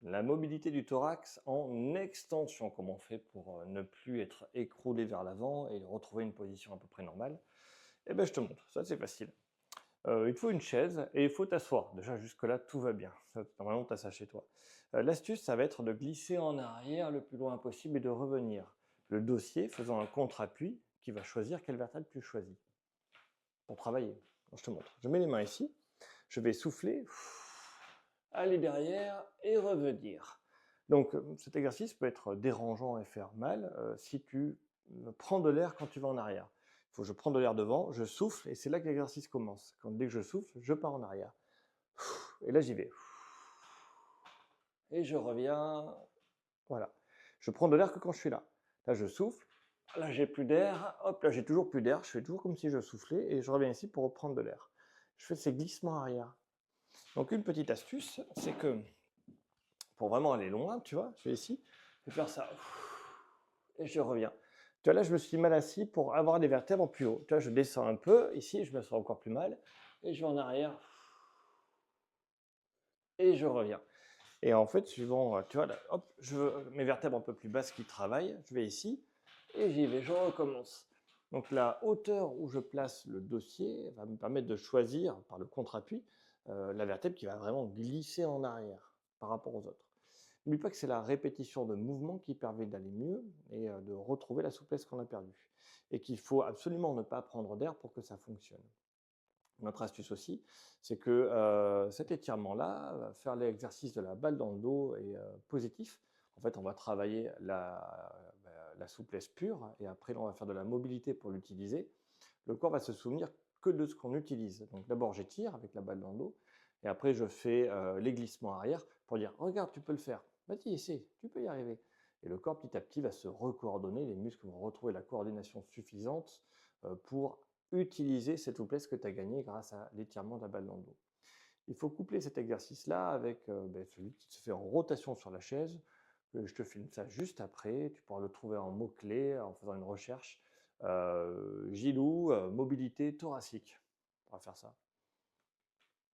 La mobilité du thorax en extension, comment on fait pour ne plus être écroulé vers l'avant et retrouver une position à peu près normale. Eh bien, je te montre, ça c'est facile. Il te faut une chaise et il faut t'asseoir. Déjà, jusque-là, tout va bien. Normalement, tu as ça chez toi. L'astuce, ça va être de glisser en arrière le plus loin possible et de revenir. Le dossier faisant un contre-appui qui va choisir quelle vertèbre tu choisis pour travailler. Alors, je te montre. Je mets les mains ici. Je vais souffler, aller derrière et revenir. Donc, cet exercice peut être dérangeant et faire mal si tu prends de l'air quand tu vas en arrière. Il faut que je prenne de l'air devant, je souffle et c'est là que l'exercice commence. Dès que je souffle, je pars en arrière. Et là, j'y vais. Et je reviens. Voilà. Je prends de l'air que quand je suis là. Là, je souffle. Là, j'ai plus d'air. Hop, là, j'ai toujours plus d'air. Je fais toujours comme si je soufflais et je reviens ici pour reprendre de l'air. Je fais ces glissements arrière. Donc, une petite astuce, c'est que pour vraiment aller loin, tu vois, je vais ici, je vais faire ça. Et je reviens. Tu vois, là, je me suis mal assis pour avoir les vertèbres plus haut. Tu vois, je descends un peu. Ici, je me sens encore plus mal. Et je vais en arrière. Et je reviens. Et en fait, suivant, tu vois, là, hop, je veux mes vertèbres un peu plus basses qui travaillent. Je vais ici. Et j'y vais. Je recommence. Donc, la hauteur où je place le dossier va me permettre de choisir, par le contre-appui, la vertèbre qui va vraiment glisser en arrière par rapport aux autres. N'oublie pas que c'est la répétition de mouvements qui permet d'aller mieux et de retrouver la souplesse qu'on a perdue. Et qu'il faut absolument ne pas prendre d'air pour que ça fonctionne. Notre astuce aussi, c'est que cet étirement-là, faire l'exercice de la balle dans le dos est positif. En fait, on va travailler la souplesse pure et après, on va faire de la mobilité pour l'utiliser. Le corps va se souvenir que de ce qu'on utilise. Donc d'abord, j'étire avec la balle dans le dos et après, je fais les glissements arrière pour dire « Regarde, tu peux le faire. Vas-y, essaie, tu peux y arriver. » Et le corps, petit à petit, va se recoordonner. Les muscles vont retrouver la coordination suffisante pour utiliser cette souplesse que tu as gagnée grâce à l'étirement de la balle dans le dos. Il faut coupler cet exercice-là avec celui qui se fait en rotation sur la chaise. Je te filme ça juste après. Tu pourras le trouver en mots-clés en faisant une recherche. Gilou, mobilité thoracique. On va faire ça.